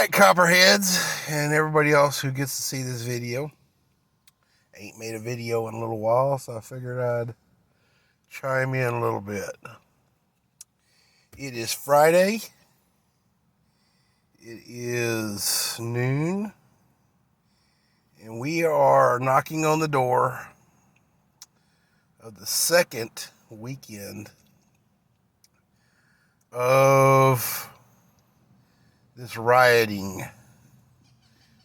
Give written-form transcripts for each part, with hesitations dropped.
Alright, copperheads, and everybody else who gets to see this video. I ain't made a video in a little while, so I figured I'd chime in a little bit. It is Friday. It is noon. And we are knocking on the door of the second weekend of this rioting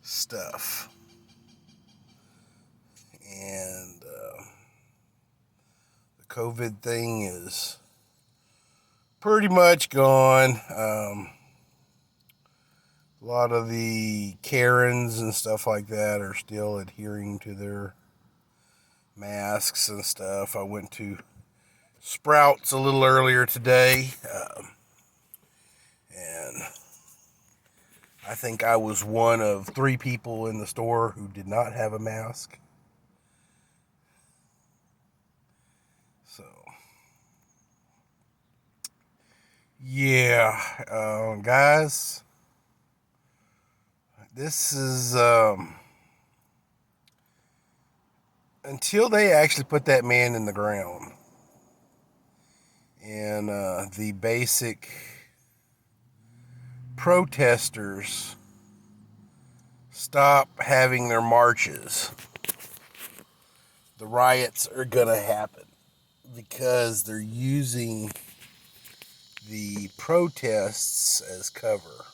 stuff. And the COVID thing is pretty much gone. A lot of the Karens and stuff like that are still adhering to their masks and stuff. I went to Sprouts a little earlier today, and I think I was one of 3 people in the store who did not have a mask. So, yeah, guys, this is, until they actually put that man in the ground, and the basic protesters stop having their marches, the riots are gonna happen, because they're using the protests as cover.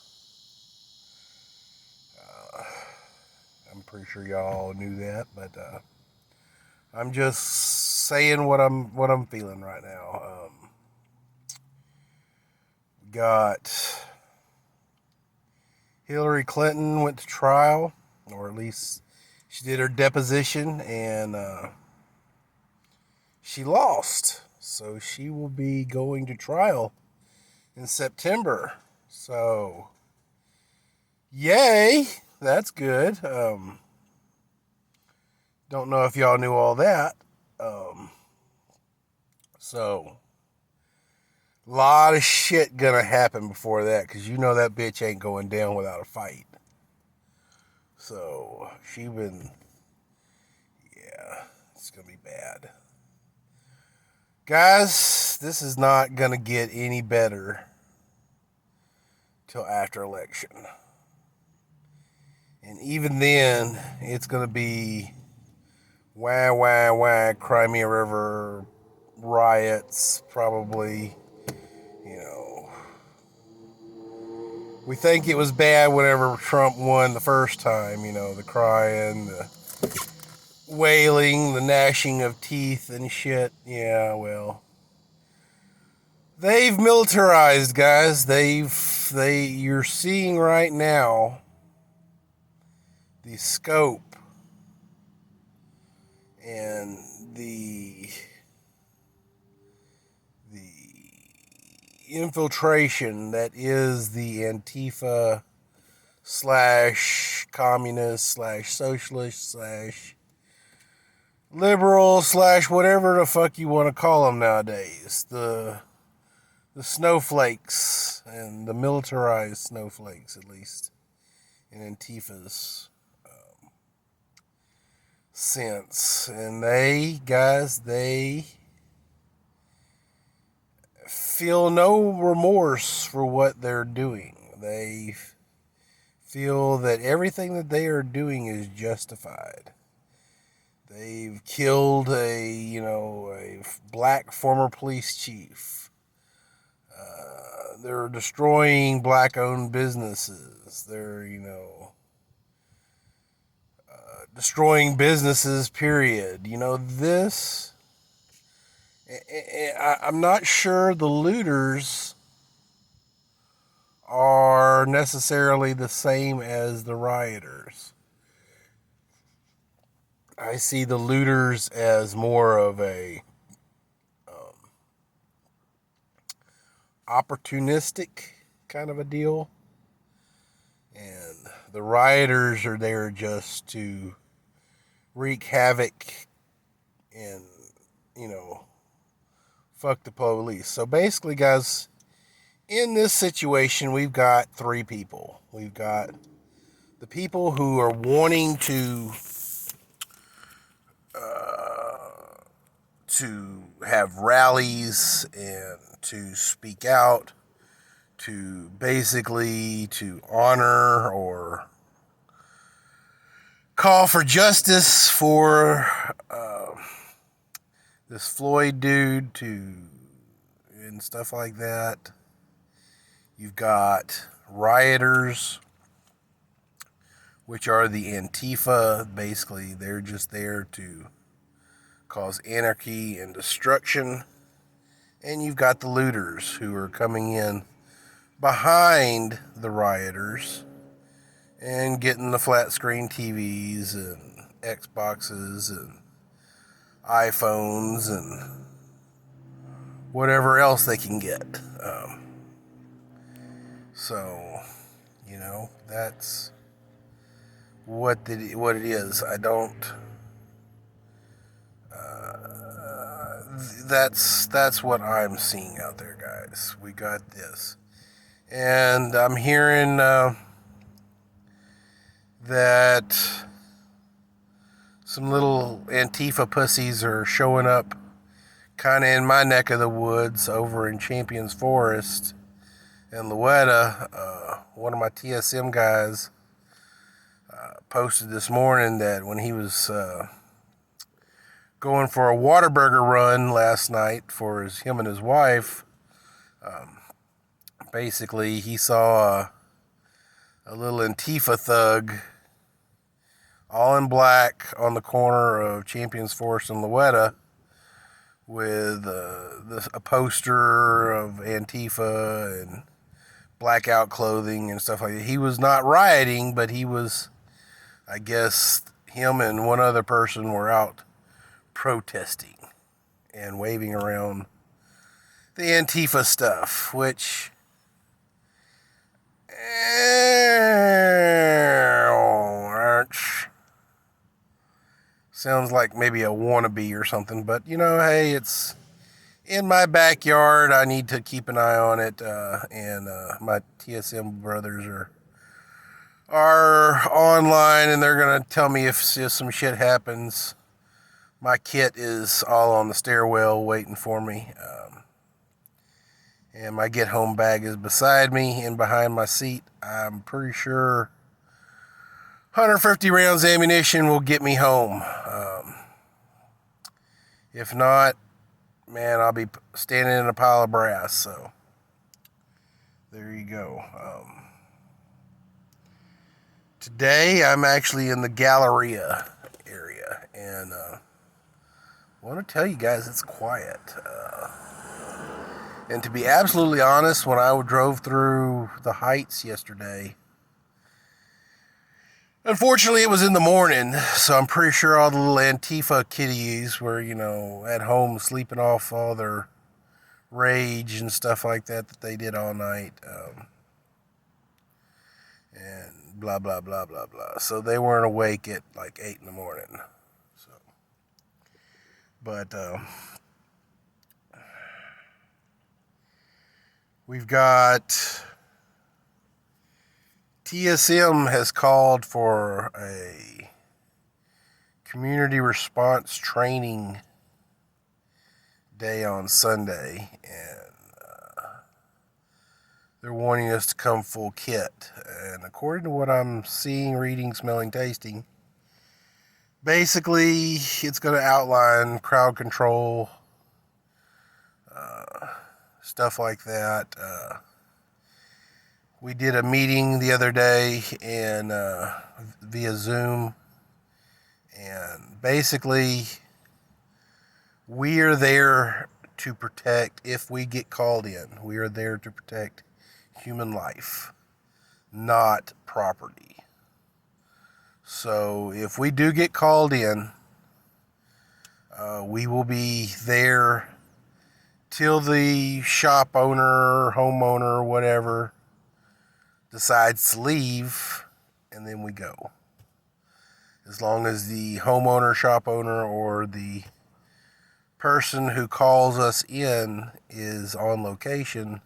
I'm pretty sure y'all knew that, but I'm just saying what I'm feeling right now. Got Hillary Clinton went to trial, or at least she did her deposition, and she lost. So she will be going to trial in September. So, yay, that's good. Don't know if y'all knew all that. So, a lot of shit gonna happen before that, because you know that bitch ain't going down without a fight. So, yeah, it's gonna be bad. Guys, this is not gonna get any better till after election. And even then, it's gonna be Crimea River riots, probably. You know, we think it was bad whenever Trump won the first time, you know, the crying, the wailing, the gnashing of teeth and shit. Yeah, well, they've militarized, guys. You're seeing right now the scope and the infiltration that is the Antifa / communist / socialist / liberal / whatever the fuck you want to call them nowadays. The snowflakes, and the militarized snowflakes, at least in Antifa's sense. And they feel no remorse for what they're doing. They feel that everything that they are doing is justified. They've killed a black former police chief. They're destroying black-owned businesses. They're, destroying businesses, period. This... I'm not sure the looters are necessarily the same as the rioters. I see the looters as more of a opportunistic kind of a deal, and the rioters are there just to wreak havoc and, fuck the police. So basically, guys, in this situation, we've got three people. We've got the people who are wanting to have rallies and to speak out, to basically to honor or call for justice for this Floyd dude to and stuff like that. You've got rioters, which are the Antifa. Basically, they're just there to cause anarchy and destruction. And you've got the looters who are coming in behind the rioters and getting the flat screen TVs and Xboxes and iPhones and whatever else they can get. So, that's what it is. I don't. That's what I'm seeing out there, guys. We got this, and I'm hearing that some little Antifa pussies are showing up, kind of in my neck of the woods, over in Champions Forest in Louetta. One of my TSM guys posted this morning that when he was going for a Whataburger run last night for him and his wife, basically he saw a little Antifa thug all in black on the corner of Champions Forest and Louetta with a poster of Antifa and blackout clothing and stuff like that. He was not rioting, but he was, I guess, him and one other person were out protesting and waving around the Antifa stuff, which sounds like maybe a wannabe or something, but hey, it's in my backyard. I need to keep an eye on it, and my TSM brothers are online, and they're gonna tell me if some shit happens. My kit is all on the stairwell waiting for me, and my get home bag is beside me and behind my seat. I'm pretty sure 150 rounds of ammunition will get me home. If not, man, I'll be standing in a pile of brass. So there you go. Today I'm actually in the Galleria area, and I want to tell you guys it's quiet. And to be absolutely honest, when I drove through the Heights yesterday, unfortunately it was in the morning, so I'm pretty sure all the little Antifa kiddies were, at home sleeping off all their rage and stuff like that they did all night. And blah, blah, blah, blah, blah. So they weren't awake at like 8 in the morning. So, but we've got TSM has called for a community response training day on Sunday, and they're wanting us to come full kit. And according to what I'm seeing, reading, smelling, tasting, basically it's going to outline crowd control, stuff like that. We did a meeting the other day and via Zoom, and basically we are there to protect, if we get called in, we are there to protect human life, not property. So if we do get called in, we will be there till the shop owner, homeowner, whatever, decides to leave, and then we go. As long as the homeowner, shop owner, or the person who calls us in is on location,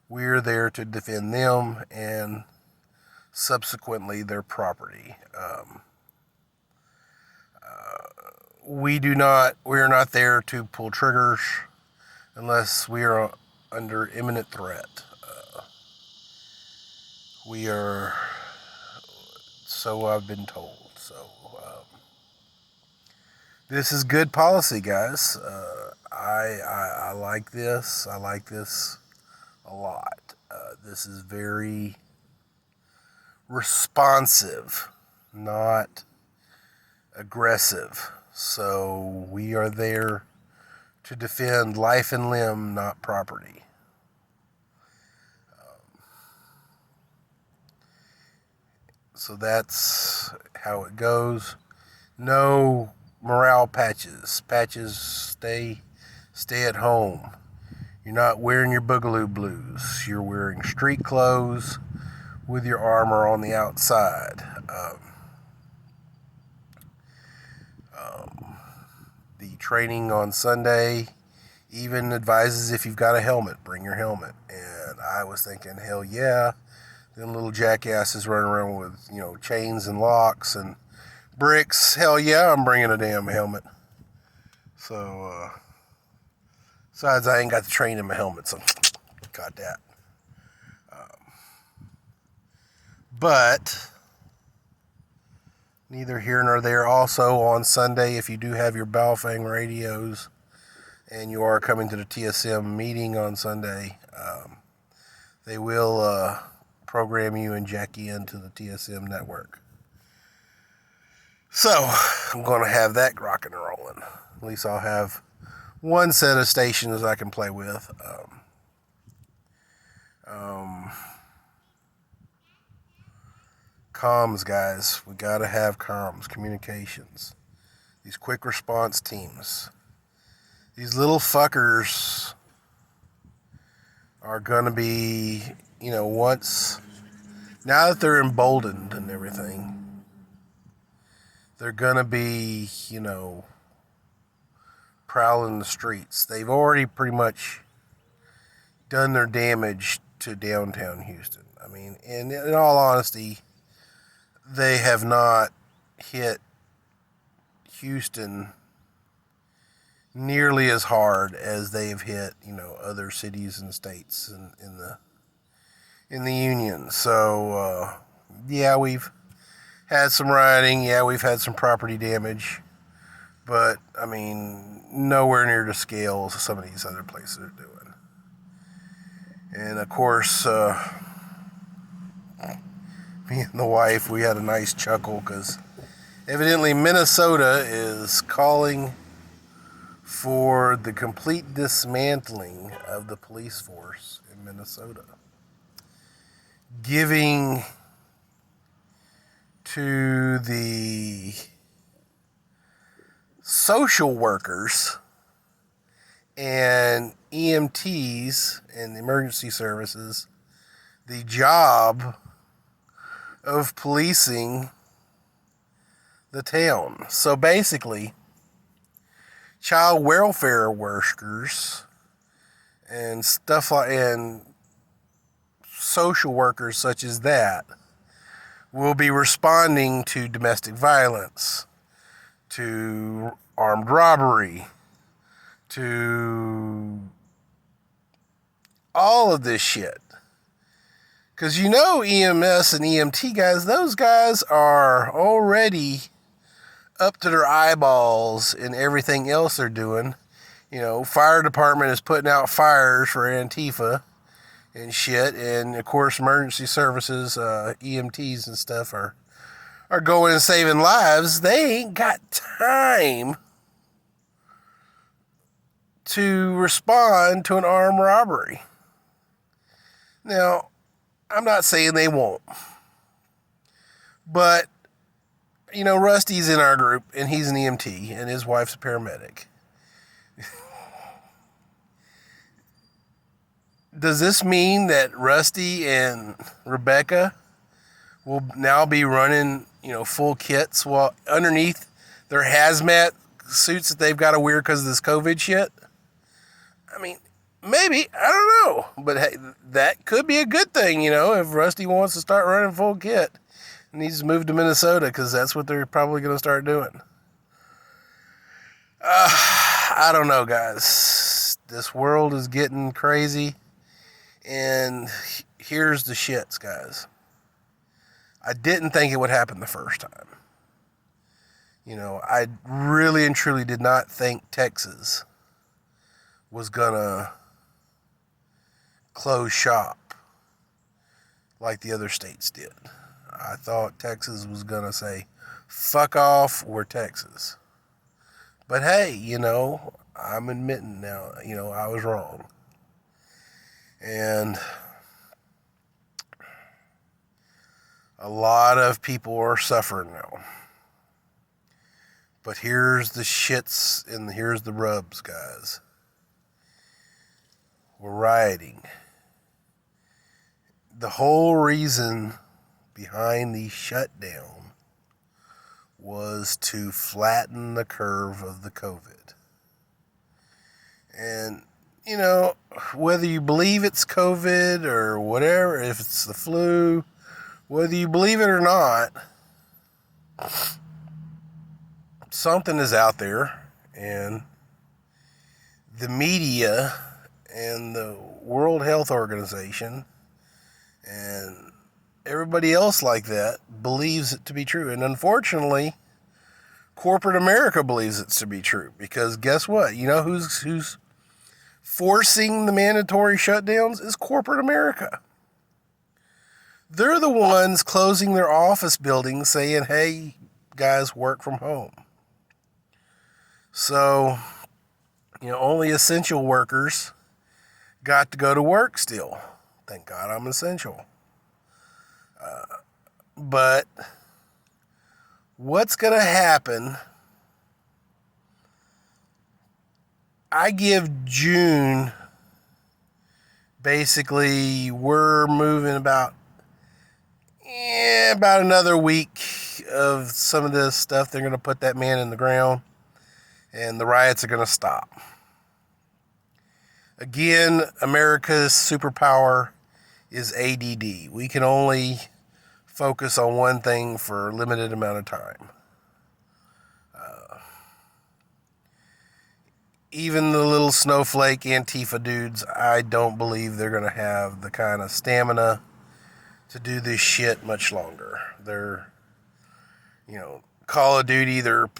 We're there to defend them and subsequently their property. We're not there to pull triggers unless we are under imminent threat. We are, so I've been told. So this is good policy, guys. I like this. I like this a lot. This is very responsive, not aggressive. So we are there to defend life and limb, not property. So that's how it goes. No morale patches. Stay at home. You're not wearing your Boogaloo Blues. You're wearing street clothes with your armor on the outside. The training on Sunday even advises if you've got a helmet, bring your helmet. And I was thinking, hell yeah, them little jackasses running around with, chains and locks and bricks. Hell yeah, I'm bringing a damn helmet. So, besides, I ain't got the train in my helmet, so got that. But neither here nor there. Also on Sunday, if you do have your Baofeng radios and you are coming to the TSM meeting on Sunday, they will program you and jack you into the TSM network. So I'm going to have that rocking and rolling. At least I'll have one set of stations I can play with. Comms, guys. We got to have comms, communications. These quick response teams. These little fuckers are going to be, once, now that they're emboldened and everything, they're going to be, prowling the streets. They've already pretty much done their damage to downtown Houston. I mean, in all honesty, they have not hit Houston nearly as hard as they have hit, other cities and states in the union. So, yeah, we've had some rioting. Yeah, we've had some property damage. But, I mean, nowhere near the scale of some of these other places are doing. And, of course, me and the wife, we had a nice chuckle because evidently Minnesota is calling for the complete dismantling of the police force in Minnesota, giving to the social workers and EMTs and the emergency services the job of policing the town. So basically, child welfare workers and and social workers such as that will be responding to domestic violence, to armed robbery, to all of this shit. Because EMS and EMT guys, those guys are already up to their eyeballs in everything else they're doing. Fire department is putting out fires for Antifa and shit. And, of course, emergency services, EMTs and stuff are going and saving lives. They ain't got time to respond to an armed robbery. Now, I'm not saying they won't. But, Rusty's in our group, and he's an EMT, and his wife's a paramedic. Does this mean that Rusty and Rebecca will now be running, full kits while underneath their hazmat suits that they've got to wear because of this COVID shit? I mean, Maybe, I don't know. But hey, that could be a good thing, if Rusty wants to start running full kit. He needs to move to Minnesota because that's what they're probably going to start doing. I don't know, guys. This world is getting crazy. And here's the shits, guys. I didn't think it would happen the first time. I really and truly did not think Texas was gonna close shop like the other states did. I thought Texas was gonna say, fuck off, we're Texas. But hey, I'm admitting now, I was wrong. And a lot of people are suffering now. But here's the shits and here's the rubs, guys. We're rioting. The whole reason behind the shutdown was to flatten the curve of the COVID. And, whether you believe it's COVID or whatever, if it's the flu, whether you believe it or not, something is out there, and the media and the World Health Organization and everybody else like that believes it to be true. And unfortunately, corporate America believes it to be true, because guess what? Who's forcing the mandatory shutdowns is corporate America. They're the ones closing their office buildings saying, hey, guys, work from home. So, only essential workers got to go to work still. Thank God I'm essential. But what's going to happen? I give June, basically, we're moving about another week of some of this stuff. They're going to put that man in the ground, and the riots are going to stop. Again, America's superpower is ADD. We can only focus on one thing for a limited amount of time. Even the little snowflake Antifa dudes, I don't believe they're going to have the kind of stamina to do this shit much longer. They're, Call of Duty, their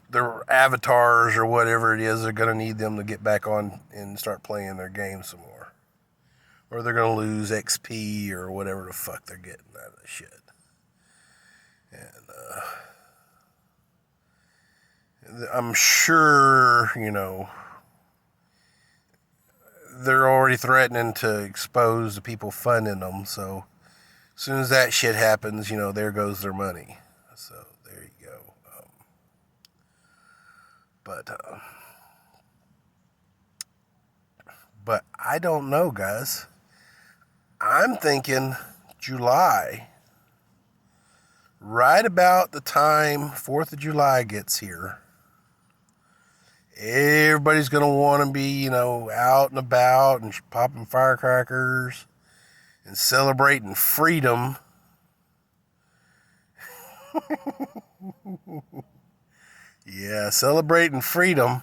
avatars or whatever it is, they're going to need them to get back on and start playing their game some more. Or they're going to lose XP or whatever the fuck they're getting out of the shit. And I'm sure, they're already threatening to expose the people funding them. So as soon as that shit happens, there goes their money. So there you go. But I don't know, guys. I'm thinking July, right about the time 4th of July gets here, everybody's going to want to be, out and about and popping firecrackers and celebrating freedom. Yeah, celebrating freedom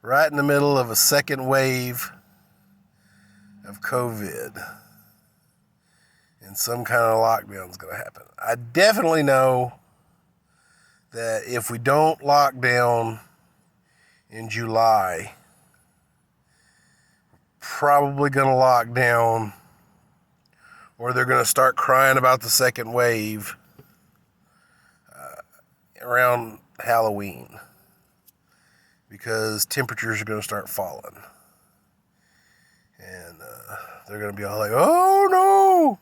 right in the middle of a second wave of COVID. And some kind of lockdown is going to happen. I definitely know that if we don't lock down in July, probably going to lock down, or they're going to start crying about the second wave around Halloween, because temperatures are going to start falling. And they're going to be all like, oh no,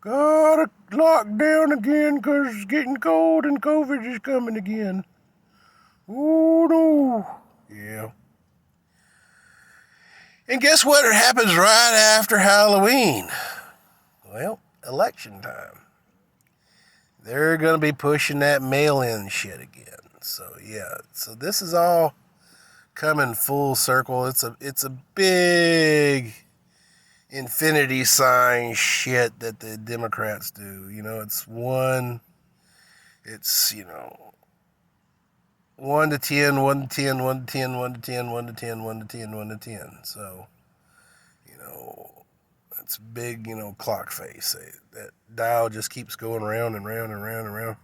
gotta lock down again because it's getting cold and COVID is coming again. Oh no. Yeah. And guess what happens right after Halloween? Well, election time. They're going to be pushing that mail-in shit again. So, yeah. So this is all coming full circle. It's a big infinity sign shit that the Democrats do. It's 1 to 10, 1 to 10, 1 to 10, 1 to 10, 1 to 10, 1 to 10, 1 to 10. So, it's a big, clock face. That dial just keeps going around and round and round and round.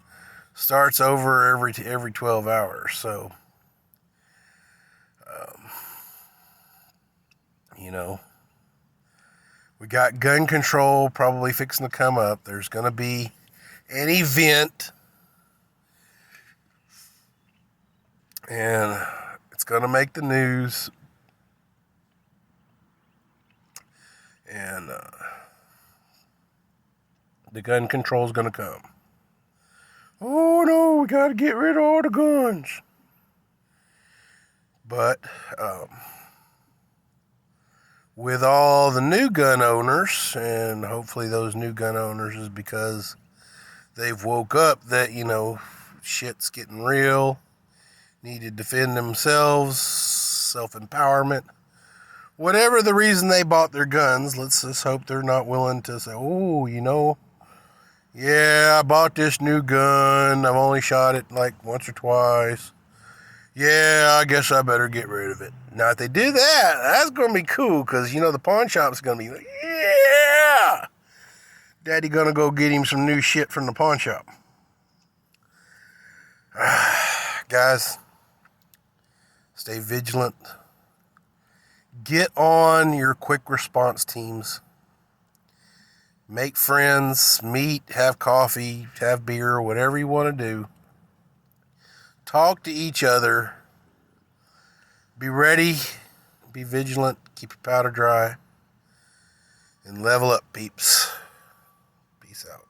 Starts over every 12 hours. So, we got gun control probably fixing to come up. There's going to be an event, and it's going to make the news. And the gun control is going to come. Oh no, we got to get rid of all the guns. But with all the new gun owners, and hopefully those new gun owners is because they've woke up that, shit's getting real, need to defend themselves, self-empowerment. Whatever the reason they bought their guns, let's just hope they're not willing to say, yeah, I bought this new gun. I've only shot it like once or twice. Yeah, I guess I better get rid of it. Now, if they do that, that's going to be cool because, the pawn shop's going to be like, yeah, Daddy going to go get him some new shit from the pawn shop. Guys, stay vigilant. Get on your quick response teams. Make friends, meet, have coffee, have beer, whatever you want to do. Talk to each other. Be ready. Be vigilant. Keep your powder dry. And level up, peeps. Peace out.